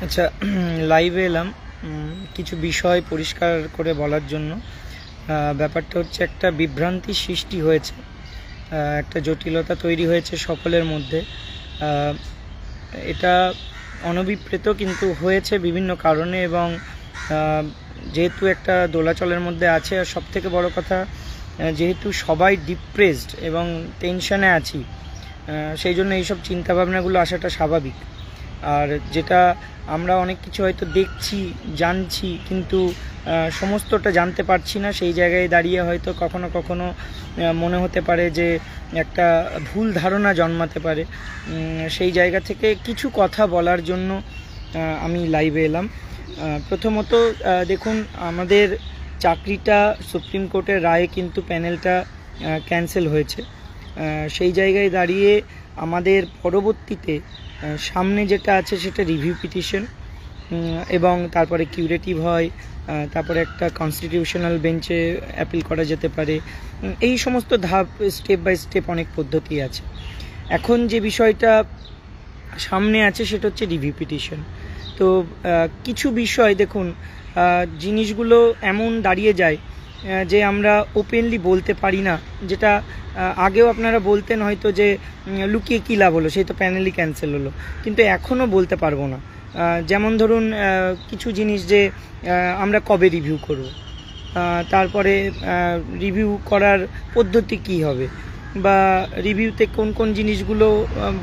আচ্ছা, লাইভে এলাম কিছু বিষয় পরিষ্কার করে বলার জন্য। ব্যাপারটা হচ্ছে একটা বিভ্রান্তি সৃষ্টি হয়েছে, একটা জটিলতা তৈরি হয়েছে সকলের মধ্যে। এটা অনভিপ্রেত কিন্তু হয়েছে বিভিন্ন কারণে, এবং যেহেতু একটা দোলাচলের মধ্যে আছে, আর সবথেকে বড় কথা যেহেতু সবাই ডিপ্রেসড এবং টেনশনে আছি, সেই জন্য এইসব চিন্তাভাবনাগুলো আসাটা স্বাভাবিক। আর যেটা আমরা অনেক কিছু হয়তো দেখছি, জানছি, কিন্তু সমস্তটা জানতে পারছি না। সেই জায়গায় দাঁড়িয়ে হয়তো কখনো কখনো মনে হতে পারে যে একটা ভুল ধারণা জন্মাতে পারে। সেই জায়গা থেকে কিছু কথা বলার জন্য আমি লাইভে এলাম। প্রথমত দেখুন, আমাদের চাকরিটা সুপ্রিম কোর্টের রায়ে কিন্তু প্যানেলটা ক্যান্সেল হয়েছে। সেই জায়গায় দাঁড়িয়ে আমাদের পরবর্তীতে সামনে যেটা আছে সেটা রিভিউ পিটিশন, এবং তারপরে কিউরেটিভ হয়, তারপরে একটা কনস্টিটিউশনাল বেঞ্চে অ্যাপিল করা যেতে পারে। এই সমস্ত ধাপ স্টেপ বাই স্টেপ অনেক পদ্ধতি আছে। এখন যে বিষয়টা সামনে আছে সেটা হচ্ছে রিভিউ পিটিশন। তো কিছু বিষয় দেখুন, জিনিসগুলো এমন দাঁড়িয়ে যায় যে আমরা ওপেনলি বলতে পারি না। যেটা আগেও আপনারা বলতেন হয়তো যে লুকিয়ে কী লাভ হলো, সেই তো প্যানেলই ক্যান্সেল হলো, কিন্তু এখনও বলতে পারবো না। যেমন ধরুন কিছু জিনিস যে আমরা কবে রিভিউ করব, তারপরে রিভিউ করার পদ্ধতি কী হবে, বা রিভিউতে কোন কোন জিনিসগুলো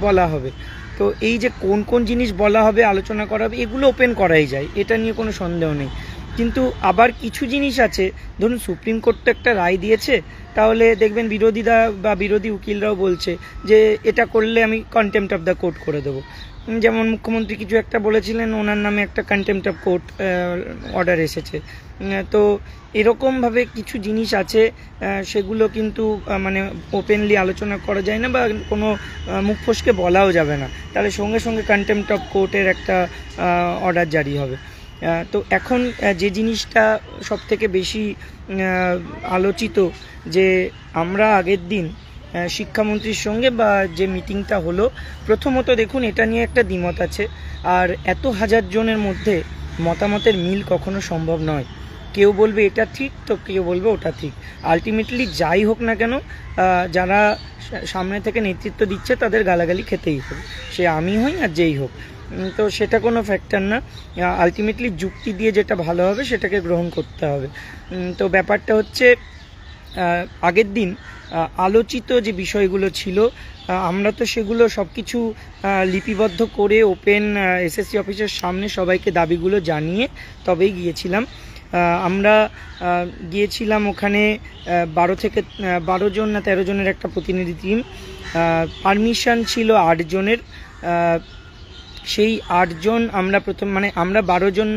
বলা হবে। তো এই যে কোন কোন জিনিস বলা হবে, আলোচনা করা হবে, এগুলো ওপেন করাই যায়, এটা নিয়ে কোনো সন্দেহ নেই। কিন্তু আবার কিছু জিনিস আছে, ধরুন সুপ্রিম কোর্ট তো একটা রায় দিয়েছে, তাহলে দেখবেন বিরোধীরা বা বিরোধী উকিলরাও বলছে যে এটা করলে আমি কন্টেম্পট অফ দ্য কোর্ট করে দেবো। যেমন মুখ্যমন্ত্রী কিছু একটা বলেছিলেন, ওনার নামে একটা কন্টেম্পট অফ কোর্ট অর্ডার এসেছে। তো এরকমভাবে কিছু জিনিস আছে, সেগুলো কিন্তু মানে ওপেনলি আলোচনা করা যায় না, বা কোনো মুখ ফসকে বলাও যাবে না, তাহলে সঙ্গে সঙ্গে কন্টেম্পট অফ কোর্টের একটা অর্ডার জারি হবে। তো এখন যে জিনিসটা সবথেকে বেশি আলোচিত, যে আমরা আগের দিন শিক্ষামন্ত্রীর সঙ্গে বা যে মিটিংটা হলো, প্রথমত দেখুন এটা নিয়ে একটা দ্বিমত আছে। আর এত হাজার জনের মধ্যে মতামতের মিল কখনো সম্ভব নয়। কেউ বলবে এটা ঠিক, তো কেউ বলবে ওটা ঠিক। আলটিমেটলি যাই হোক না কেন, যারা সামনে থেকে নেতৃত্ব দিচ্ছে তাদের গালাগালি খেতেই হবে, সে আমি হই আর যেই হোক। তো সেটা কোনো ফ্যাক্টর না। আলটিমেটলি যুক্তি দিয়ে যেটা ভালো হবে সেটাকে গ্রহণ করতে হবে। তো ব্যাপারটা হচ্ছে আগের দিন আলোচিত যে বিষয়গুলো ছিল, আমরা তো সেগুলো সব কিছু লিপিবদ্ধ করে ওপেন এসএসসি অফিসের সামনে সবাইকে দাবিগুলো জানিয়ে তবেই গিয়েছিলাম। আমরা গিয়েছিলাম ওখানে 12 জন না 13 জনের একটা প্রতিনিধি টিম। পারমিশন ছিল 8 জনের। সেই 8 জন আমরা আমরা 12 জন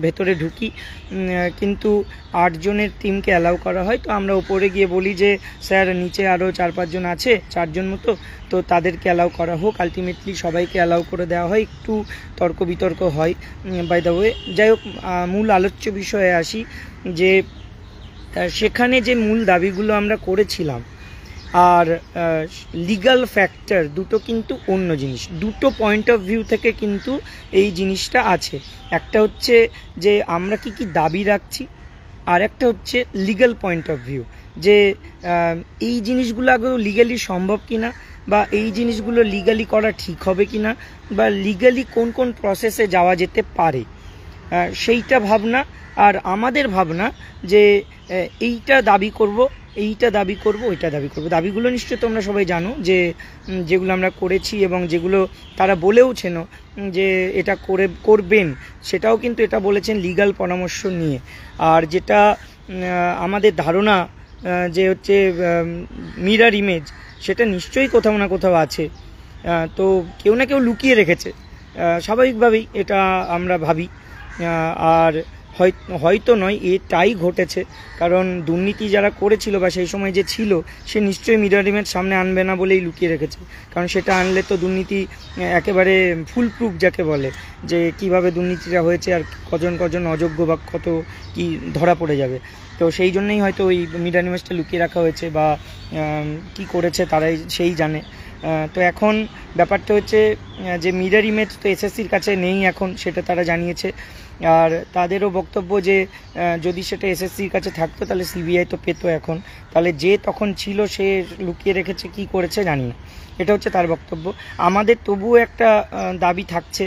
ভেতরে ঢুকি, কিন্তু 8 জনের টিমকে অ্যালাউ করা হয়। তো আমরা উপরে গিয়ে বলি যে স্যার, নিচে আরও 4-5 জন আছে, 4 জন মতো, তো তাদেরকে অ্যালাউ করা হোক। আলটিমেটলি সবাইকে অ্যালাউ করে দেওয়া হয়, একটু তর্ক বিতর্ক হয় বাই দ্য ওয়ে। যাই হোক, মূল আলোচ্য বিষয়ে আসি, যে সেখানে যে মূল দাবিগুলো আমরা করেছিলাম আর লিগ্যাল ফ্যাক্টর দুটো কিন্তু অন্য জিনিস। দুটো পয়েন্ট অফ ভিউ থেকে কিন্তু এই জিনিসটা আছে। একটা হচ্ছে যে আমরা কি কি দাবি রাখছি, আর একটা হচ্ছে লিগ্যাল পয়েন্ট অফ ভিউ, যে এই জিনিসগুলো আগে লিগ্যালি সম্ভব কিনা, বা এই জিনিসগুলো লিগ্যালি করা ঠিক হবে কিনা, বা লিগ্যালি কোন কোন প্রসেসে যাওয়া যেতে পারে, সেইটা ভাবনা। আর আমাদের ভাবনা যে এইটা দাবি করব, এইটা দাবি করব, ওইটা দাবি করব। দাবিগুলো নিশ্চয়ই তোমরা সবাই জানো, যে যেগুলো আমরা করেছি এবং যেগুলো তারা বলেওছেন যে এটা করবেন, সেটাও কিন্তু এটা বলেছেন লিগ্যাল পরামর্শ নিয়ে। আর যেটা আমাদের ধারণা যে হচ্ছে মিরর ইমেজ, সেটা নিশ্চয়ই কোথাও না কোথাও আছে। তো কেউ না কেউ লুকিয়ে রেখেছে, স্বাভাবিকভাবেই এটা আমরা ভাবি। আর হয়তো নয়, এটাই ঘটেছে, কারণ দুর্নীতি যারা করেছিল বা সেই সময় যে ছিল, সে নিশ্চয়ই মিরর ইমেজ সামনে আনবে না বলেই লুকিয়ে রেখেছে। কারণ সেটা আনলে তো দুর্নীতি একেবারে ফুল প্রুফ যাকে বলে, যে কিভাবে দুর্নীতিটা হয়েছে আর কজন কজন অযোগ্য বা কত কি ধরা পড়ে যাবে। তো সেই জন্যই হয়তো ওই মিরর ইমেজটা লুকিয়ে রাখা হয়েছে, বা কি করেছে তারাই সেই জানে। তো এখন ব্যাপারটা হচ্ছে যে মিরর ইমেজ তো এসএসসির কাছে নেই এখন, সেটা তারা জানিয়েছে। আর তাদেরও বক্তব্য যে যদি সেটা এসএসসির কাছে থাকতো তাহলে সিবিআই তো পেতো এখন, তাহলে যে তখন ছিল সে লুকিয়ে রেখেছে, কি করেছে জানি না, এটা হচ্ছে তার বক্তব্য। আমাদের তবুও একটা দাবি থাকছে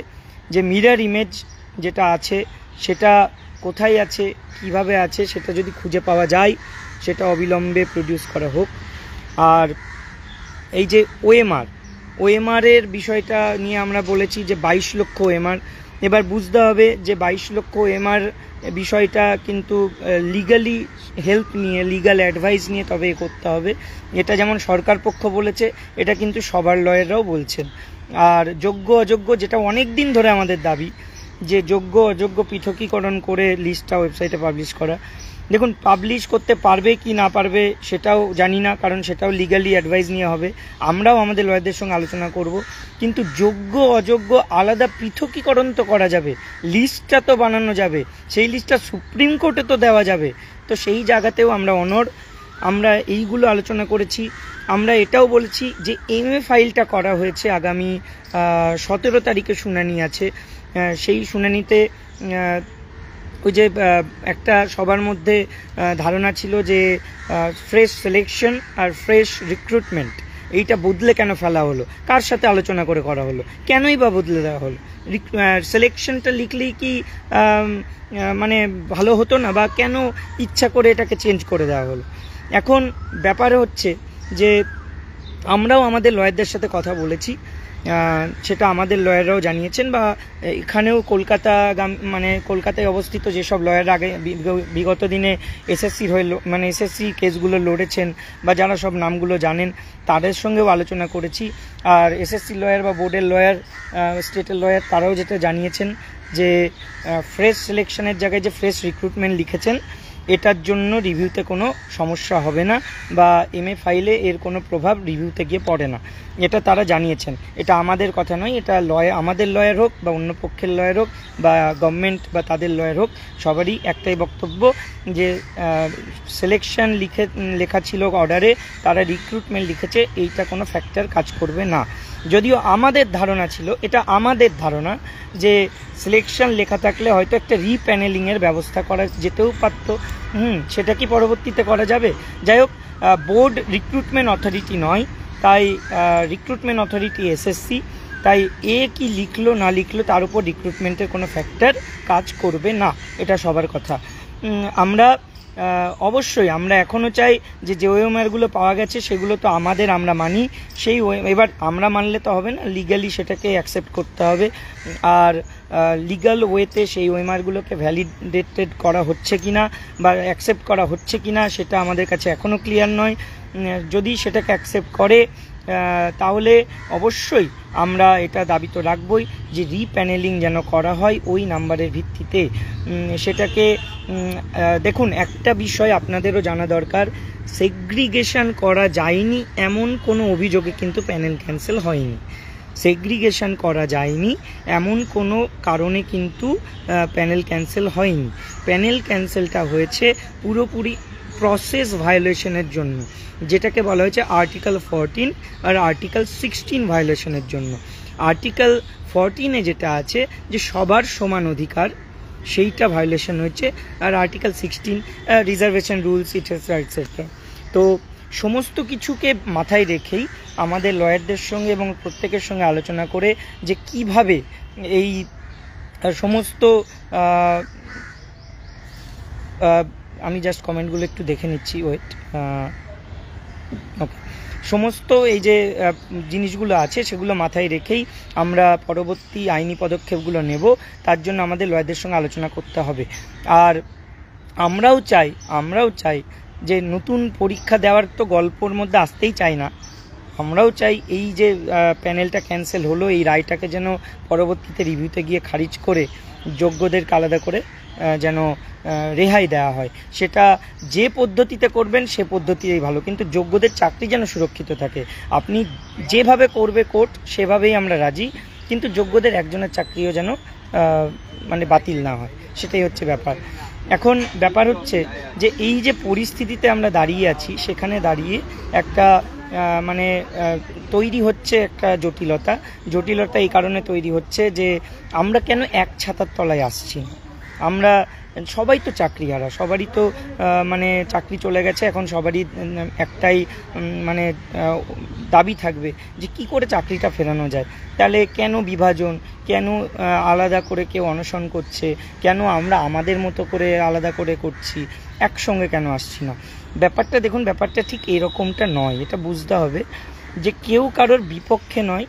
যে মিরর ইমেজ যেটা আছে সেটা কোথায় আছে, কিভাবে আছে, সেটা যদি খুঁজে পাওয়া যায় সেটা অবিলম্বে প্রডিউস করা হোক। আর এই যে ওএমআরের বিষয়টা নিয়ে আমরা বলেছি যে 22 লক্ষ ওএমআর, এবার বুঝতে হবে যে 22 লক্ষ ওএমআর বিষয়টা কিন্তু লিগালি হেল্প নিয়ে, লিগাল অ্যাডভাইস নিয়ে তবে করতে হবে। এটা যেমন সরকার পক্ষ বলেছে, এটা কিন্তু সবার লয়াররাও বলছেন। আর যোগ্য অযোগ্য, যেটা অনেক দিন ধরে আমাদের দাবি যে যোগ্য অযোগ্য পৃথকীকরণ করে লিস্টটা ওয়েবসাইটে পাবলিশ করা। দেখুন, পাবলিশ করতে পারবে কি না পারবে সেটাও জানি না, কারণ সেটাও লিগালি অ্যাডভাইস নিয়ে হবে, আমরাও আমাদের লয়ারদের সঙ্গে আলোচনা করব। কিন্তু যোগ্য অযোগ্য আলাদা পৃথকীকরণ তো করা যাবে, লিস্টটা তো বানানো যাবে, সেই লিস্টটা সুপ্রিম কোর্টে তো দেওয়া যাবে। তো সেই জায়গাতেও আমরা এইগুলো আলোচনা করেছি। আমরা এটাও বলেছি যে এমএ ফাইলটা করা হয়েছে, আগামী 17 তারিখে শুনানি আছে। সেই শুনানিতে ওই যে একটা সবার মধ্যে ধারণা ছিল যে ফ্রেশ সিলেকশন আর ফ্রেশ রিক্রুটমেন্ট, এইটা বদলে কেন ফেলা হলো, কার সাথে আলোচনা করে করা হলো, কেনই বা বদলে দেওয়া হলো, সিলেকশনটা লিখলেই কি মানে ভালো হতো না, বা কেন ইচ্ছা করে এটাকে চেঞ্জ করে দেওয়া হলো। এখন ব্যাপার হচ্ছে যে আমরাও আমাদের লয়ারদের সাথে কথা বলেছি, সেটা আমাদের লয়াররাও জানিয়েছেন, বা এখানেও কলকাতায় অবস্থিত যেসব লয়াররা আগে বিগত দিনে এসএসসির হয়ে এসএসসি কেসগুলো লড়েছেন বা যারা সব নামগুলো জানেন তাদের সঙ্গেও আলোচনা করেছি। আর এসএসসি লয়ার বা বোর্ডের লয়ার, স্টেটের লয়ার, তারাও যেটা জানিয়েছেন যে ফ্রেশ সিলেকশনের জায়গায় যে ফ্রেশ রিক্রুটমেন্ট লিখেছেন এটার জন্য রিভিউতে কোনো সমস্যা হবে না, বা এমএ ফাইলে এর কোনো প্রভাব রিভিউতে গিয়ে পড়ে না, এটা তারা জানিয়েছেন। এটা আমাদের কথা নয়, এটা আমাদের লয়ার হোক বা অন্য পক্ষের লয়ার হোক বা গভর্নমেন্ট বা তাদের লয়ার হোক, সবারই একটাই বক্তব্য যে সিলেকশন লেখা ছিল অর্ডারে, তারা রিক্রুটমেন্ট লিখেছে, এইটা কোনো ফ্যাক্টর কাজ করবে না। যদিও আমাদের ধারণা ছিল, এটা আমাদের ধারণা, যে সিলেকশন লেখা থাকলে হয়তো একটা রিপ্যানেলিংয়ের ব্যবস্থা করা যেতেও পারত, সেটা কি পরবর্তীতে করা যাবে। যাই হোক, বোর্ড রিক্রুটমেন্ট অথরিটি নয়, তাই রিক্রুটমেন্ট অথরিটি এসএসসি, তাই এ কি লিখলো না লিখলো তার উপর রিক্রুটমেন্টের কোনো ফ্যাক্টর কাজ করবে না, এটা সবার কথা। অবশ্যই আমরা এখনও চাই যে ওএমআরগুলো পাওয়া গেছে সেগুলো তো আমরা মানি, সেই এবার আমরা মানলে তো হবে না, লিগালি সেটাকে অ্যাকসেপ্ট করতে হবে। আর লিগাল ওয়েতে সেই ওএমআরগুলোকে ভ্যালিডেটেড করা হচ্ছে কিনা বা অ্যাকসেপ্ট করা হচ্ছে কিনা সেটা আমাদের কাছে এখনও ক্লিয়ার নয়। যদি সেটাকে অ্যাকসেপ্ট করে তাহলে অবশ্যই আমরা এটা দাবি তো রাখবই যে রিপ্যানেলিং যেন করা হয় ওই নাম্বারের ভিত্তিতে। সেটাকে দেখুন, একটা বিষয় আপনাদেরও জানা দরকার, সেগ্রিগেশন করা যায়নি এমন কোনো অভিযোগে কিন্তু প্যানেল ক্যান্সেল হয়নি। সেগ্রিগেশন করা যায়নি এমন কোনো কারণে কিন্তু প্যানেল ক্যান্সেল হয়নি। প্যানেল ক্যান্সেলটা হয়েছে পুরোপুরি প্রসেস ভায়োলেশনের জন্য, যেটাকে বলা হয়েছে আর্টিকেল 14 আর আর্টিকেল 16 ভায়োলেশনের জন্য। আর্টিকেল 14-এ যেটা আছে যে সবার সমান অধিকার, সেইটা ভায়োলেশন হয়েছে, আর article 16 reservation rules etcetera etcetera. তো সমস্ত কিছুকে মাথায় রেখেই আমাদের লয়ারদের সঙ্গে এবং প্রত্যেকের সঙ্গে আলোচনা করে যে কিভাবে এই সমস্ত আমি জাস্ট কমেন্টগুলো একটু দেখে নিচ্ছি, ওয়েট। ওকে, সমস্ত এই যে জিনিসগুলো আছে সেগুলো মাথায় রেখেই আমরা পরবর্তী আইনি পদক্ষেপগুলো নেব, তার জন্য আমাদের লয়ারদের সঙ্গে আলোচনা করতে হবে। আর আমরাও চাই যে নতুন পরীক্ষা দেওয়ার তো গল্পর মধ্যে আসতেই চাই না, আমরাও চাই এই যে প্যানেলটা ক্যান্সেল হলো এই রায়টাকে যেন পরবর্তীতে রিভিউতে গিয়ে খারিজ করে যোগ্যদেরকে আলাদা করে যেন রেহাই দেওয়া হয়। সেটা যে পদ্ধতিতে করবেন সে পদ্ধতিই ভালো, কিন্তু যোগ্যদের চাকরি যেন সুরক্ষিত থাকে। আপনি যেভাবে করবে কোর্ট সেভাবেই আমরা রাজি, কিন্তু যোগ্যদের একজনের চাকরিও যেন বাতিল না হয়, সেটাই হচ্ছে ব্যাপার। এখন ব্যাপার হচ্ছে যে এই যে পরিস্থিতিতে আমরা দাঁড়িয়ে আছি, সেখানে দাঁড়িয়ে একটা মানে তৈরি হচ্ছে একটা জটিলতা এই কারণে তৈরি হচ্ছে যে আমরা কেন এক ছাতার তলায় আসছি। আমরা সবাই তো চাকরিহারা, সবারই তো মানে চাকরি চলে গেছে, এখন সবারই একটাই মানে দাবি থাকবে যে কি করে চাকরিটা ফেরানো যায়। তাহলে কেন বিভাজন, কেন আলাদা করে কেউ অনশন করছে, কেন আমরা আমাদের মতো করে আলাদা করে করছি, একসঙ্গে কেন আসছি না। ব্যাপারটা দেখুন, ব্যাপারটা ঠিক এরকমটা নয়, এটা বুঝতে হবে যে কেউ কারোর বিপক্ষে নয়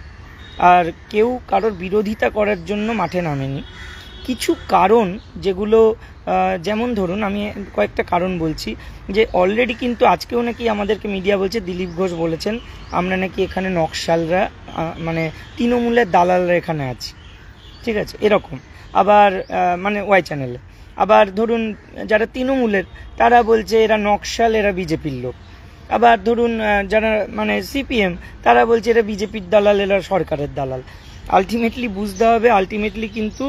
আর কেউ কারোর বিরোধিতা করার জন্য মাঠে নামেনি। কিছু কারণ যেগুলো যেমন ধরুন আমি কয়েকটা কারণ বলছি যে অলরেডি কিন্তু আজকেও নাকি আমাদেরকে মিডিয়া বলছে, দিলীপ ঘোষ বলেছেন আমরা নাকি এখানে নকশালরা মানে তৃণমূলের দালালরা এখানে আছি, ঠিক আছে এরকম। আবার মানে ওয়াই চ্যানেলে আবার ধরুন যারা তৃণমূলের তারা বলছে এরা নকশাল, এরা বিজেপির লোক। আবার ধরুন যারা মানে সিপিএম তারা বলছে এরা বিজেপির দালাল, এরা সরকারের দালাল। আলটিমেটলি বুঝতে হবে, আলটিমেটলি কিন্তু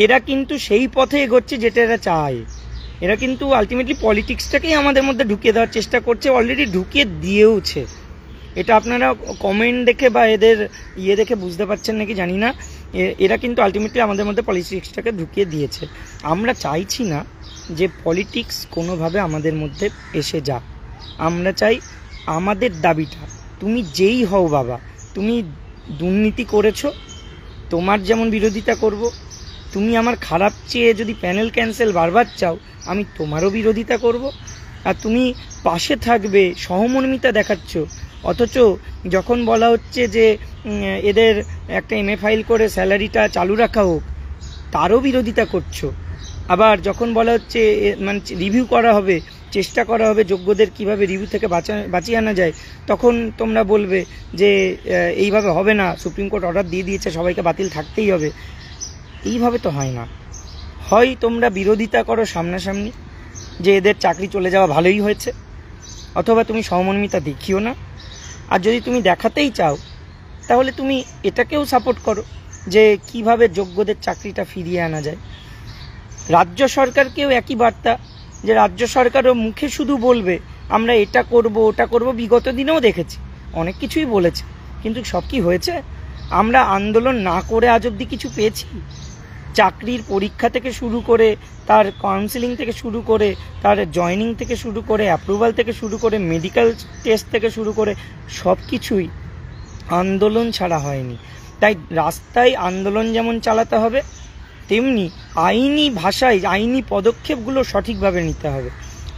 এরা কিন্তু সেই পথে এগোচ্ছে যেটা এরা চায়। এরা কিন্তু আলটিমেটলি পলিটিক্সটাকেই আমাদের মধ্যে ঢুকিয়ে দেওয়ার চেষ্টা করছে, অলরেডি ঢুকিয়ে দিয়েওছে। এটা আপনারা কমেন্ট দেখে বা এদের দেখে বুঝতে পারছেন নাকি জানি না, এরা কিন্তু আলটিমেটলি আমাদের মধ্যে পলিটিক্সটাকে ঢুকিয়ে দিয়েছে। আমরা চাইছি না যে পলিটিক্স কোনোভাবে আমাদের মধ্যে এসে যাক। আমরা চাই আমাদের দাবিটা, তুমি যেই হও বাবা, তুমি দুর্নীতি করেছো, তোমার যেমন বিরোধিতা করব। তুমি আমার খারাপ চেয়ে যদি প্যানেল ক্যান্সেল বারবার চাও, আমি তোমারও বিরোধিতা করব। আর তুমি পাশে থাকবে, সহমর্মিতা দেখাচ্ছ, অথচ যখন বলা হচ্ছে যে এদের একটা MA ফাইল করে স্যালারিটা চালু রাখা হোক, তারও বিরোধিতা করছো। আবার যখন বলা হচ্ছে মানে রিভিউ করা হবে, চেষ্টা করা হবে যোগ্যদের কিভাবে রিভিউ থেকে বাঁচিয়ে আনা যায়, তখন তোমরা বলবে যে এইভাবে হবে না, সুপ্রিম কোর্ট অর্ডার দিয়ে দিয়েছে, সবাইকে বাতিল থাকতেই হবে। এইভাবে তো হয় না। হয় তোমরা বিরোধিতা করো সামনাসামনি যে এদের চাকরি চলে যাওয়া ভালোই হয়েছে, অথবা তুমি সহমর্মিতা দেখিও না। আর যদি তুমি দেখাতেই চাও তাহলে তুমি এটাকেও সাপোর্ট করো যে কিভাবে যোগ্যদের চাকরিটা ফিরিয়ে আনা যায়। রাজ্য সরকারকেও একই বার্তা, যে রাজ্য সরকারও মুখে শুধু বলবে আমরা এটা করব ওটা করব। বিগত দিনেও দেখেছি অনেক কিছুই বলেছে, কিন্তু সব কি হয়েছে? আমরা আন্দোলন না করে আজ অবধি কিছু পেয়েছি? চাকরির পরীক্ষা থেকে শুরু করে, তার কাউন্সিলিং থেকে শুরু করে, তার জয়নিং থেকে শুরু করে, অ্যাপ্রুভাল থেকে শুরু করে, মেডিকেল টেস্ট থেকে শুরু করে সব কিছুই আন্দোলন ছাড়া হয়নি। তাই রাস্তায় আন্দোলন যেমন চালাতে হবে, তেমনি আইনি ভাষায় আইনি পদক্ষেপগুলো সঠিকভাবে নিতে হবে।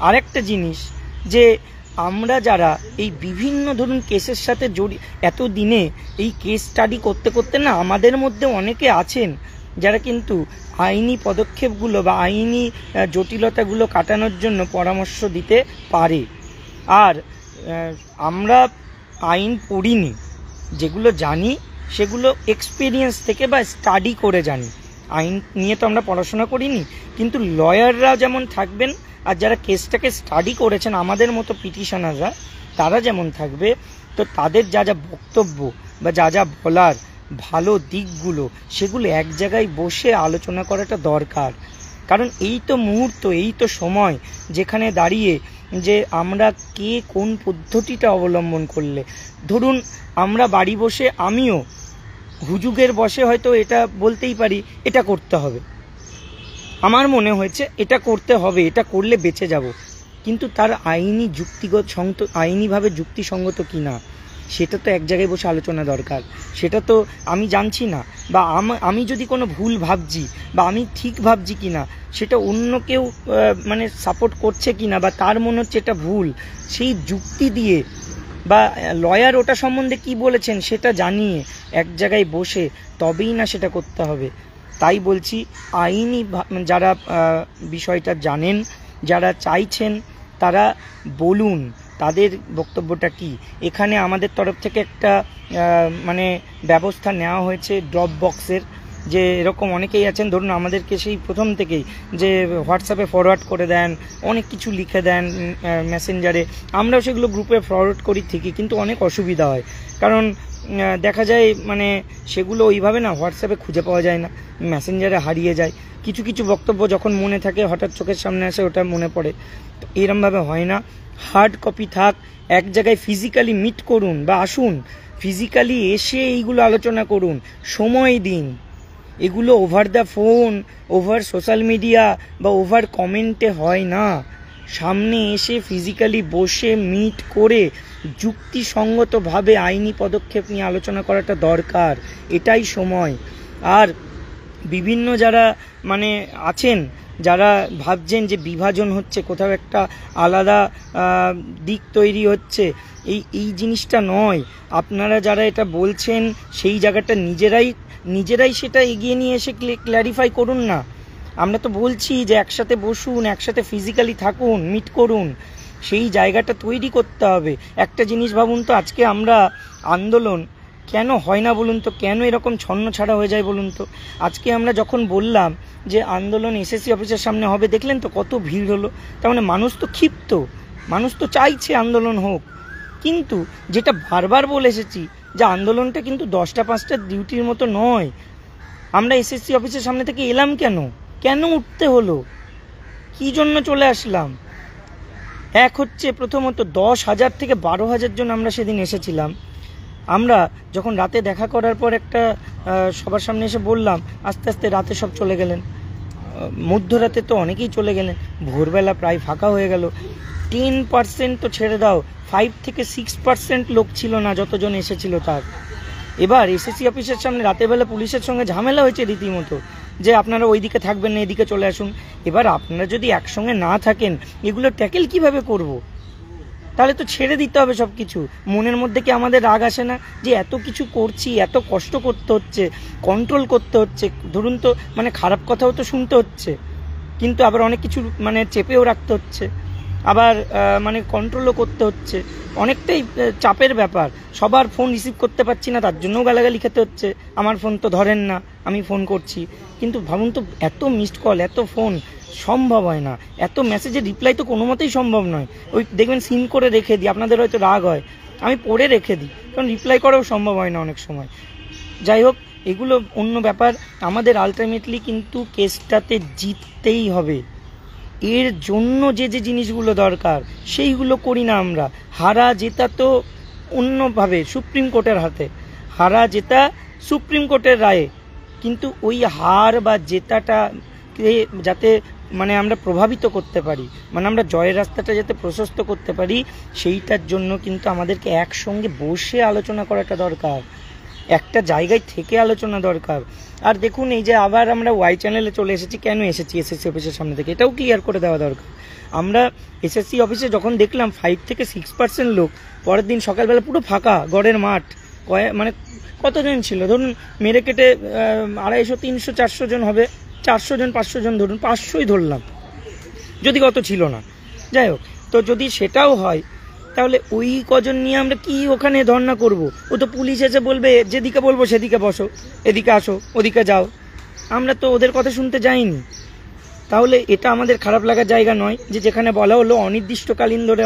আরেকটা জিনিস যে আমরা যারা এই বিভিন্ন ধরুন কেসের সাথে এত দিনে এই কেস স্টাডি করতে করতে না, আমাদের মধ্যে অনেকে আছেন যারা কিন্তু আইনি পদক্ষেপগুলো বা আইনি জটিলতাগুলো কাটানোর জন্য পরামর্শ দিতে পারে। আর আমরা আইন পড়িনি, যেগুলো জানি সেগুলো এক্সপিরিয়েন্স থেকে বা স্টাডি করে জানি। আইন নিয়ে তো আমরা পড়াশোনা করিনি, কিন্তু লয়াররা যেমন থাকবেন আর যারা কেসটাকে স্টাডি করেছেন আমাদের মতো পিটিশনাররা, তারা যেমন থাকবে, তো তাদের যা যা বক্তব্য বা যা যা বলার ভালো দিকগুলো সেগুলো এক জায়গায় বসে আলোচনা করাটা দরকার। কারণ এই তো মুহূর্ত, এই তো সময় যেখানে দাঁড়িয়ে যে আমরা কে কোন পদ্ধতিটা অবলম্বন করলে, ধরুন আমরা বাড়ি বসে, আমিও হুজুগের বসে হয়তো এটা বলতেই পারি এটা করতে হবে, আমার মনে হয়েছে এটা করতে হবে, এটা করলে বেঁচে যাব, কিন্তু তার আইনিভাবে যুক্তিসঙ্গত কিনা সেটা তো এক জায়গায় বসে আলোচনা দরকার। সেটা তো আমি জানছি না, বা আমি যদি কোনো ভুল ভাবছি বা আমি ঠিক ভাবছি কিনা, সেটা অন্য কেউ মানে সাপোর্ট করছে কিনা বা তার মনে হচ্ছে এটা ভুল, সেই যুক্তি দিয়ে বা লয়ার ওটা সম্বন্ধে কি বলেছেন সেটা জানিয়ে এক জায়গায় বসে তবেই না সেটা করতে হবে। তাই বলছি, আইনি যারা বিষয়টা জানেন, যারা চাইছেন, তারা বলুন তাদের বক্তব্যটা কি। এখানে আমাদের তরফ থেকে একটা মানে ব্যবস্থা নেওয়া হয়েছে ড্রপ বক্সের, যে এরকম অনেকেই আছেন ধরুন আমাদেরকে সেই প্রথম থেকেই যে হোয়াটসঅ্যাপে ফরওয়ার্ড করে দেন, অনেক কিছু লিখে দেন মেসেঞ্জারে, আমরাও সেগুলো গ্রুপে ফরওয়ার্ড করি ঠিকই, কিন্তু অনেক অসুবিধা হয়। কারণ দেখা যায় মানে সেগুলো ওইভাবে না হোয়াটসঅ্যাপে খুঁজে পাওয়া যায় না, মেসেঞ্জারে হারিয়ে যায়। কিছু কিছু বক্তব্য যখন মনে থাকে হঠাৎ চোখের সামনে আসে, ওটা মনে পড়ে। তো এরমভাবে হয় না, হার্ড কপি থাক, এক জায়গায় ফিজিক্যালি মিট করুন বা আসুন, ফিজিক্যালি এসে এইগুলো আলোচনা করুন, সময় দিন। এগুলো over the phone, over social media বা ওভার কমেন্টে হয় না। সামনে এসে ফিজিক্যালি বসে মিট করে যুক্তিসঙ্গতভাবে আইনি পদক্ষেপ নিয়ে আলোচনা করাটা দরকার, এটাই সময়। আর বিভিন্ন যারা মানে আছেন, যারা ভাবছেন যে বিভাজন হচ্ছে, কোথাও একটা আলাদা দিক তৈরি হচ্ছে, এই জিনিসটা নয়। আপনারা যারা এটা বলছেন সেই জায়গাটা নিজেরাই সেটা এগিয়ে নিয়ে এসে ক্ল্যারিফাই করুন না। আমরা তো বলছি যে একসাথে বসুন, একসাথে ফিজিক্যালি থাকুন, মিট করুন, সেই জায়গাটা তৈরি করতে হবে। একটা জিনিস ভাবুন তো, আজকে আমরা আন্দোলন কেন হয় না বলুন তো, কেন এরকম ছন্ন ছাড়া হয়ে যায় বলুন তো? আজকে আমরা যখন বললাম যে আন্দোলন এসএসসি অফিসের সামনে হবে, দেখলেন তো কত ভিড় হলো। তার মানে মানুষ তো ক্ষিপ্ত, মানুষ তো চাইছে আন্দোলন হোক। কিন্তু যেটা বারবার বলে এসেছি যে আন্দোলনটা কিন্তু 10টা 5টার ডিউটির মতো নয়। আমরা এসএসসি অফিসের সামনে থেকে এলাম কেন উঠতে হলো, কি জন্য চলে আসলাম? এক হচ্ছে প্রথমত 10,000 থেকে 12,000 জন আমরা সেদিন এসেছিলাম। আমরা যখন রাতে দেখা করার পর একটা সবার সামনে এসে বললাম, আস্তে আস্তে রাতে সব চলে গেলেন, মধ্যরাতে তো অনেকেই চলে গেলেন, ভোরবেলা প্রায় ফাঁকা হয়ে গেল। 10% তো ছেড়ে দাও, 5 থেকে 6% লোক ছিল না যতজন এসেছিল তার। এবার এসএসসি অফিসের সামনে রাতের বেলা পুলিশের সঙ্গে ঝামেলা হয়েছে রীতিমতো, যে আপনারা ওইদিকে থাকবেন না, এদিকে চলে আসুন। এবার আপনারা যদি একসঙ্গে না থাকেন, এগুলো ট্যাকেল কিভাবে করব? তাহলে তো ছেড়ে দিতে হবে সব কিছু। মনের মধ্যে কি আমাদের রাগ আসে না যে এত কিছু করছি, এত কষ্ট করতে হচ্ছে, কন্ট্রোল করতে হচ্ছে? ধরুন তো, মানে খারাপ কথাও তো শুনতে হচ্ছে, কিন্তু আবার অনেক কিছু মানে চেপেও রাখতে হচ্ছে, আবার মানে কন্ট্রোলও করতে হচ্ছে। অনেকটাই চাপের ব্যাপার। সবার ফোন রিসিভ করতে পারছি না, তার জন্যও গালাগালি খেতে হচ্ছে। আমার ফোন তো ধরেন না, আমি ফোন করছি। কিন্তু ভাবুন তো, এত মিসড কল, এত ফোন সম্ভব হয় না, এত মেসেজের রিপ্লাই তো কোনো মতেই সম্ভব নয়। ওই দেখবেন সিন করে রেখে দিই, আপনাদের হয়তো রাগ হয়, আমি পড়ে রেখে দিই, কারণ রিপ্লাই করাও সম্ভব হয় না অনেক সময়। যাই হোক, এগুলো অন্য ব্যাপার। আমাদের আলটিমেটলি কিন্তু কেসটাতে জিততেই হবে। এর জন্য যে জিনিসগুলো দরকার সেইগুলো করি না আমরা। হারা জেতা তো অন্যভাবে সুপ্রিম কোর্টের হাতে, হারা জেতা সুপ্রিম কোর্টের রায়ে। কিন্তু ওই হার বা জেতাটাকে যাতে মানে আমরা প্রভাবিত করতে পারি, মানে আমরা জয়ের রাস্তাটা যাতে প্রশস্ত করতে পারি, সেইটার জন্য কিন্তু আমাদেরকে একসঙ্গে বসে আলোচনা করাটা দরকার, একটা জায়গায় থেকে আলোচনা দরকার। আর দেখুন, এই যে আবার আমরা ওয়াই চ্যানেলে চলে এসেছি, কেন এসেছি এসএসসি অফিসের সামনে থেকে, এটাও ক্লিয়ার করে দেওয়া দরকার। আমরা এসএসসি অফিসে যখন দেখলাম 5 থেকে 6% লোক, পরের দিন সকালবেলা পুরো ফাঁকা গড়ের মাঠ, মানে কতজন ছিল ধরুন, মেরে কেটে 250, 300, 400 জন হবে, 400 জন 500 জন ধরুন, 500ই ধরলাম, যদি কত ছিল না। যাই হোক, তো যদি সেটাও হয়, তাহলে ওই কজন নিয়ে আমরা কি ওখানে ধর্ণা করব? ও তো পুলিশ এসে বলবে, যেদিকে বলবো সেদিকে বসো, এদিকে আসো, ওদিকে যাও। আমরা তো ওদের কথা শুনতে যাইনি। তাহলে এটা আমাদের খারাপ লাগার জায়গা নয় যে যেখানে বলা হলো অনির্দিষ্টকালীন ধরে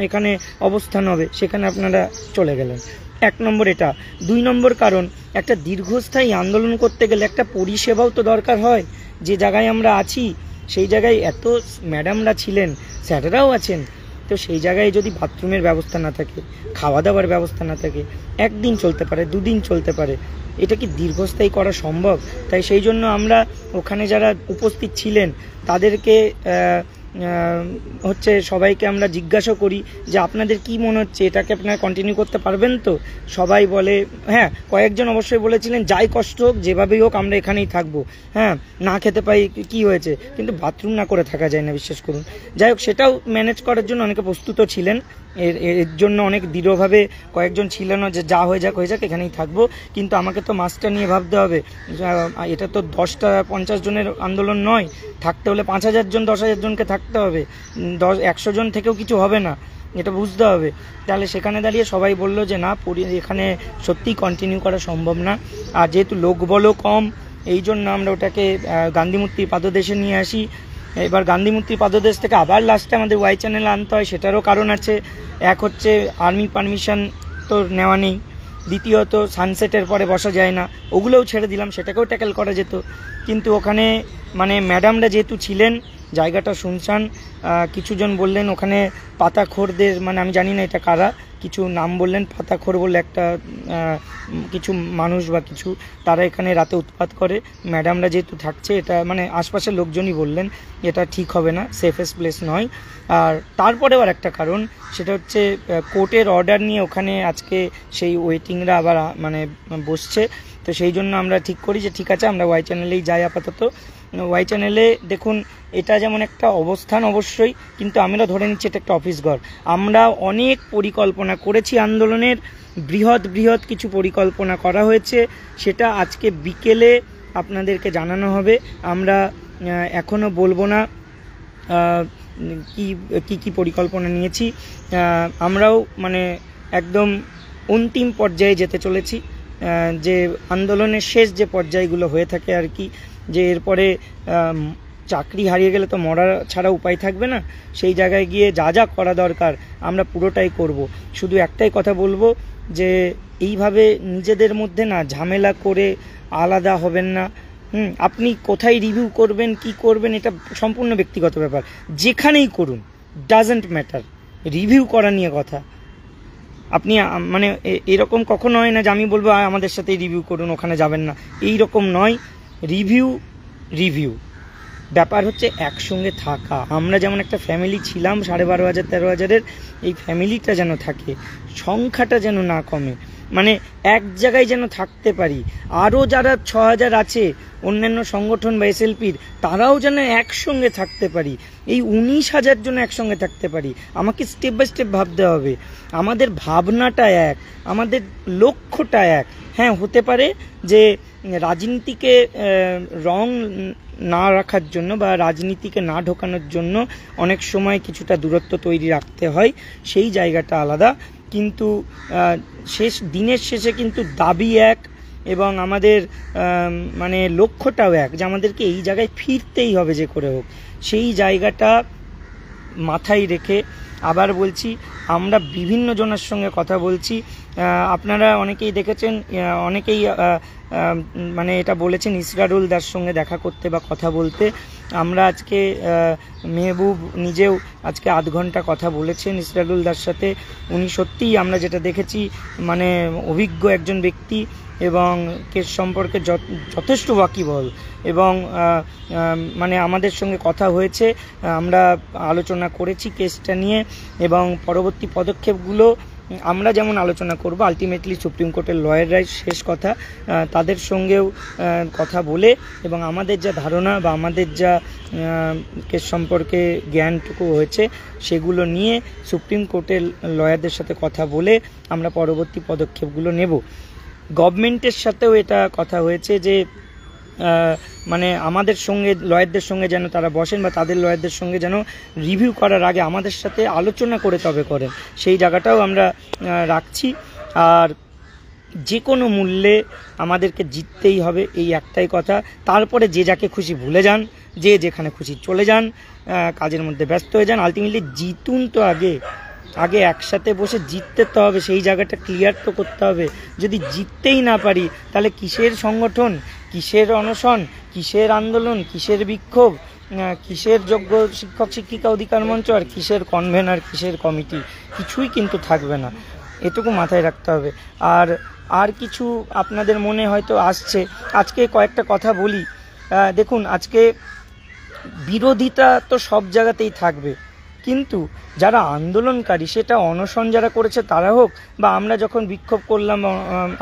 এখানে অবস্থান হবে, সেখানে আপনারা চলে গেলেন। 1 নম্বর এটা। 2 নম্বর কারণ, একটা দীর্ঘস্থায়ী আন্দোলন করতে গেলে একটা পরিষেবাও তো দরকার হয়। যে জায়গায় আমরা আছি সেই জায়গায় এত ম্যাডামরা ছিলেন, স্যারেরাও আছেন, তো সেই জায়গায় যদি বাথরুমের ব্যবস্থা না থাকে, খাওয়া দাওয়ার ব্যবস্থা না থাকে, 1 দিন চলতে পারে, 2 দিন চলতে পারে, এটা কি দীর্ঘস্থায়ী করা সম্ভব? তাই সেই জন্য আমরা ওখানে যারা উপস্থিত ছিলেন তাদেরকে হচ্ছে সবাইকে আমরা জিজ্ঞাসা করি যে আপনাদের কি মনে হচ্ছে, এটাকে আপনারা কন্টিনিউ করতে পারবেন তো? সবাই বলে হ্যাঁ। কয়েকজন অবশ্যই বলেছিলেন যাই কষ্ট হোক, যেভাবেই হোক আমরা এখানেই থাকবো, হ্যাঁ, না খেতে পাই কি হয়েছে, কিন্তু বাথরুম না করে থাকা যায় না, বিশ্বাস করুন। যাই হোক, সেটাও ম্যানেজ করার জন্য অনেকে প্রস্তুত ছিলেন। এর জন্য অনেক দৃঢ়ভাবে কয়েকজন ছিলেন যে যা হয়ে যাক এখানেই থাকবো। কিন্তু আমাকে তো মাসটা নিয়ে ভাবতে হবে, এটা তো 10টা 50 জনের আন্দোলন নয়, থাকতে হলে 5,000 জন 10,000 জনকে থাকতে হবে, 100 জন থেকেও কিছু হবে না, এটা বুঝতে হবে। তাহলে সেখানে দাঁড়িয়ে সবাই বলল যে না, এখানে সত্যিই কন্টিনিউ করা সম্ভব না। আর যেহেতু লোকবলও কম, এই জন্য আমরা ওটাকে গান্ধী মূর্তির পাদদেশে নিয়ে আসি। এবার গান্ধী মূর্তির পাদদেশ থেকে আবার লাস্টে আমাদের ওয়াই চ্যানেলে আনতে হয়, সেটারও কারণ আছে। এক হচ্ছে আর্মি পারমিশন তো নেওয়া নেই, দ্বিতীয়ত সানসেটের পরে বসা যায় না, ওগুলোও ছেড়ে দিলাম, সেটাকেও ট্যাকেল করা যেত। কিন্তু ওখানে মানে ম্যাডামরা যেহেতু ছিলেন, জায়গাটা শুনশান, কিছুজন বললেন ওখানে পাতাখোরদের, মানে আমি জানি না এটা কারা, কিছু নাম বললেন, পাতাখোর বলে একটা কিছু মানুষ বা কিছু, তারা এখানে রাতে উৎপাত করে। ম্যাডামরা যেহেতু থাকছে, এটা মানে আশপাশের লোকজনই বললেন এটা ঠিক হবে না, সেফেস্ট প্লেস নয়। আর তারপরে আবার একটা কারণ, সেটা হচ্ছে কোর্টের অর্ডার নিয়ে ওখানে আজকে সেই ওয়েটিংরা আবার মানে বসছে। তো সেই জন্য আমরা ঠিক করি যে ঠিক আছে আমরা ওয়াই চ্যানেলেই যাই আপাতত। ওয়াই চ্যানেলে দেখুন, এটা যেমন একটা অবস্থান অবশ্যই, কিন্তু আমরা ধরে নিচ্ছি এটা একটা অফিস ঘর। আমরা অনেক পরিকল্পনা করেছি আন্দোলনের, বৃহৎ কিছু পরিকল্পনা করা হয়েছে, সেটা আজকে বিকেলে আপনাদেরকে জানানো হবে। আমরা এখনও বলবো না কি পরিকল্পনা নিয়েছি। আমরাও মানে একদম অন্তিম পর্যায়ে যেতে চলেছি, যে আন্দোলনের শেষ যে পর্যায়গুলো হয়ে থাকে আর কি, যে এরপরে চাকরি হারিয়ে গেলে তো মরা ছাড়া উপায় থাকবে না, সেই জায়গায় গিয়ে যা যা করা দরকার আমরা পুরোটাই করব। শুধু একটাই কথা বলবো যে এইভাবে নিজেদের মধ্যে না ঝামেলা করে আলাদা হবেন না। আপনি কোথায় রিভিউ করবেন, কি করবেন, এটা সম্পূর্ণ ব্যক্তিগত ব্যাপার, যেখানেই করুন, ডাজেন্ট ম্যাটার। রিভিউ করা নিয়ে কথা, আপনি মানে এরকম কখনো হয় না যে আমি বলবো আমাদের সাথেই রিভিউ করুন, ওখানে যাবেন না, এই রকম নয়। রিভিউ ব্যাপার হচ্ছে একসঙ্গে থাকা। আমরা যেমন একটা ফ্যামিলি ছিলাম 12,500 13,000-এর, এই ফ্যামিলিটা যেন থাকে, সংখ্যাটা যেন না কমে, মানে এক জায়গায় যেন থাকতে পারি। আরও যারা 6,000 আছে অন্যান্য সংগঠন বা এসএলপির, তারাও যেন একসঙ্গে থাকতে পারি, এই 19,000 জন একসঙ্গে থাকতে পারি। আমাকে স্টেপ বাই স্টেপ ভাবতে হবে, আমাদের ভাবনাটা এক, আমাদের লক্ষ্যটা এক। হ্যাঁ, হতে পারে যে রাজনীতিকে রং না রাখার জন্য বা রাজনীতিকে না ঢোকানোর জন্য অনেক সময় কিছুটা দূরত্ব তৈরি রাখতে হয়, সেই জায়গাটা আলাদা। কিন্তু দিনের শেষে কিন্তু দাবি এক, এবং আমাদের মানে লক্ষ্যটাও এক, যে আমাদেরকে এই জায়গায় ফিরতেই হবে যে করে হোক। সেই জায়গাটা মাথায় রেখে আবার বলছি, আমরা বিভিন্ন জনের সঙ্গে কথা বলছি। আপনারা অনেকেই দেখেছেন, অনেকেই মানে এটা বলেছেন ইসরারুল দার সঙ্গে দেখা করতে বা কথা বলতে। আমরা আজকে মেহবুব নিজেও আজকে 8 ঘন্টা কথা বলেছেন ইসরারুল দার সাথে। উনি সত্যিই, আমরা যেটা দেখেছি, মানে অভিজ্ঞ একজন ব্যক্তি এবং কেস সম্পর্কে যথেষ্ট ওয়াকিবহল, এবং মানে আমাদের সঙ্গে কথা হয়েছে, আমরা আলোচনা করেছি কেসটা নিয়ে, এবং পরবর্তী পদক্ষেপগুলো আমরা যেমন আলোচনা করব, আলটিমেটলি সুপ্রিম কোর্টের লয়াররাই শেষ কথা, তাদের সঙ্গেও কথা বলে, এবং আমাদের যা ধারণা বা আমাদের যা কেস সম্পর্কে জ্ঞানটুকু হয়েছে সেগুলো নিয়ে সুপ্রিম কোর্টের লয়ারদের সাথে কথা বলে আমরা পরবর্তী পদক্ষেপগুলো নেব। গভর্নমেন্টের সাথেও এটা কথা হয়েছে যে মানে আমাদের সঙ্গে লয়ারদের সঙ্গে যেন তারা বসেন, বা তাদের লয়ারদের সঙ্গে যেন রিভিউ করার আগে আমাদের সাথে আলোচনা করে তবে করেন, সেই জায়গাটাও আমরা রাখছি। আর যে কোনো মূল্যে আমাদেরকে জিততেই হবে, এই একটাই কথা। তারপরে যে যাকে খুশি ভুলে যান, যে যেখানে খুশি চলে যান, কাজের মধ্যে ব্যস্ত হয়ে যান, আলটিমেটলি জিতুন তো আগে একসাথে বসে জিততে তো হবে, সেই জায়গাটা ক্লিয়ার তো করতে হবে। যদি জিততেই না পারি, তাহলে কিসের সংগঠন, কিসের অনশন, কিসের আন্দোলন, কিসের বিক্ষোভ, কিসের যোগ্য শিক্ষক শিক্ষিকা অধিকার মঞ্চ, আর কিসের কনভেনার, কিসের কমিটি, কিছুই কিন্তু থাকবে না। এটুকু মাথায় রাখতে হবে। আর কিছু আপনাদের মনে হয়তো আসছে, আজকে কয়েকটা কথা বলি। দেখুন, আজকে বিরোধিতা তো সব জায়গাতেই থাকবে, কিন্তু যারা আন্দোলনকারী, সেটা অনশন যারা করেছে তারা হোক, বা আমরা যখন বিক্ষোভ করলাম,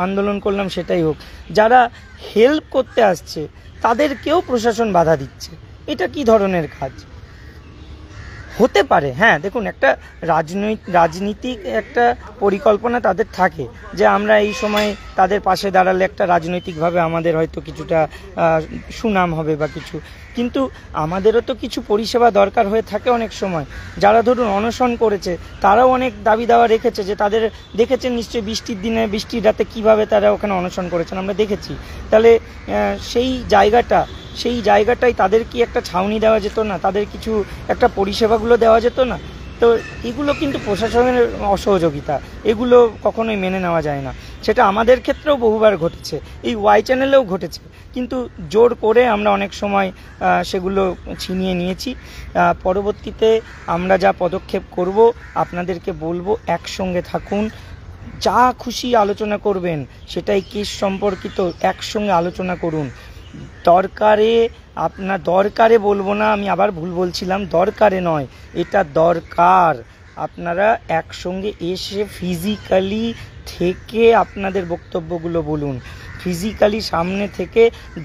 আন্দোলন করলাম, সেটাই হোক, যারা হেল্প করতে আসছে তাদেরকেও প্রশাসন বাধা দিচ্ছে। এটা কি ধরনের কাজ হতে পারে? হ্যাঁ, দেখুন, একটা রাজনীতিক একটা পরিকল্পনা তাদের থাকে, যে আমরা এই সময় তাদের পাশে দাঁড়ালে একটা রাজনৈতিকভাবে আমাদের হয়তো কিছুটা সুনাম হবে বা কিছু, কিন্তু আমাদেরও তো কিছু পরিষেবা দরকার হয়ে থাকে অনেক সময়। যারা ধরুন অনশন করেছে, তারাও অনেক দাবি দাওয়া রেখেছে, যে তাদের দেখেছেন নিশ্চয়ই বৃষ্টির দিনে, বৃষ্টির রাতে কিভাবে তারা ওখানে অনশন করেছেন, আমরা দেখেছি। তাহলে সেই জায়গাটাই তাদের কি একটা ছাউনি দেওয়া যেত না, তাদের কিছু একটা পরিষেবাগুলো দেওয়া যেত না? তো এগুলো কিন্তু প্রশাসনের অসহযোগিতা, এগুলো কখনোই মেনে নেওয়া যায় না। সেটা আমাদের ক্ষেত্রেও বহুবার ঘটেছে, এই ওয়াই চ্যানেলেও ঘটেছে, কিন্তু জোর করে আমরা অনেক সময় সেগুলো ছিনিয়ে নিয়েছি। পরবর্তীতে আমরা যা পদক্ষেপ করব আপনাদেরকে বলবো, একসঙ্গে থাকুন, যা খুশি আলোচনা করবেন, সেটাই কেস সম্পর্কিত একসঙ্গে আলোচনা করুন। দরকারে বলবো না, আমি আবার ভুল বলছিলাম, দরকারে নয়, এটা দরকার। আপনারা একসঙ্গে এসে ফিজিক্যালি থেকে আপনাদের বক্তব্যগুলো বলুন। ফিজিক্যালি সামনে থেকে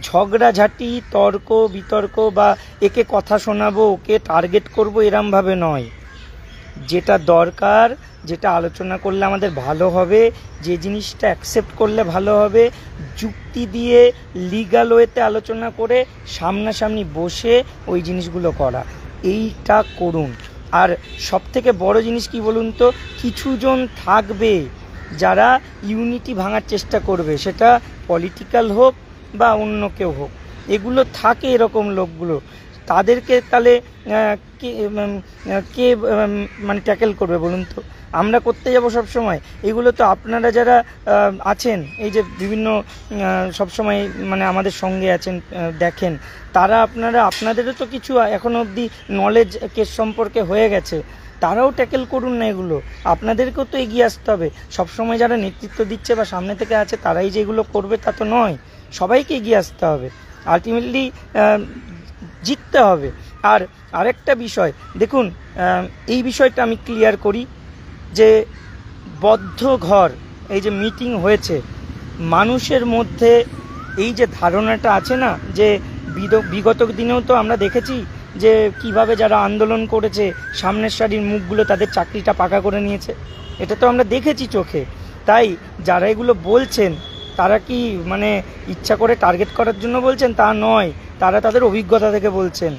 ঝগড়াঝাটি, তর্ক বিতর্ক বা একে কথা শোনাবো, ওকে টার্গেট করবো, এরমভাবে নয়। যেটা দরকার, যেটা আলোচনা করলে আমাদের ভালো হবে, যে জিনিসটা অ্যাকসেপ্ট করলে ভালো হবে, যুক্তি দিয়ে লিগ্যাল ওয়েতে আলোচনা করে সামনাসামনি বসে ওই জিনিসগুলো করা, এইটা করুন। আর সবথেকে বড় জিনিস কি বলুন তো, কিছুজন থাকবে যারা ইউনিটি ভাঙার চেষ্টা করবে, সেটা পলিটিক্যাল হোক বা অন্য কেউ হোক, এগুলো থাকে, এরকম লোকগুলো, তাদেরকে তাহলে কে মানে ট্যাকেল করবে বলুন তো? আমরা করতে যাব সব সময়? এগুলো তো আপনারা যারা আছেন, এই যে বিভিন্ন সবসময় মানে আমাদের সঙ্গে আছেন, দেখেন, তারা আপনাদেরও তো কিছু এখনো অবধি নলেজ কেস সম্পর্কে হয়ে গেছে, তারাও ট্যাকেল করুন না এগুলো। আপনাদেরকেও তো এগিয়ে আসতে হবে। সবসময় যারা নেতৃত্ব দিচ্ছে বা সামনে থেকে আছে তারাই যে এগুলো করবে তা তো নয়, সবাইকে এগিয়ে আসতে হবে, আলটিমেটলি জিততে হবে। আর আরেকটা বিষয় দেখুন, এই বিষয়টা আমি ক্লিয়ার করি যে বদ্ধ ঘর, এই যে মিটিং হয়েছে, মানুষের মধ্যে এই যে ধারণাটা আছে না, যে বিগত দিনেও তো আমরা দেখেছি যে কিভাবে যারা আন্দোলন করেছে সামনের সারির মুখগুলো তাদের চাকরিটা পাকা করে নিয়েছে, এটা তো আমরা দেখেছি চোখে। তাই যারা এগুলো বলছেন তারা কি মানে ইচ্ছা করে টার্গেট করার জন্য বলছেন? তা নয়, তারা তাদের অভিজ্ঞতা থেকে বলছেন,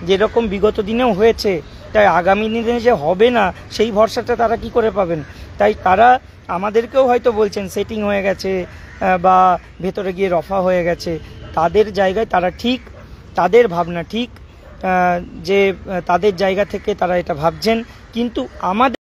যেরকম বিগত দিনেও হয়েছে, তাই আগামী দিনে যে হবে না সেই ভরসাটা তারা কি করে পাবেন? তাই তারা আমাদেরকেও হয়তো বলছেন সেটিং হয়ে গেছে বা ভেতরে গিয়ে রফা হয়ে গেছে, তাদের জায়গায় তারা ঠিক, তাদের ভাবনা ঠিক, যে তাদের জায়গা থেকে তারা এটা ভাবছেন, কিন্তু আমাদের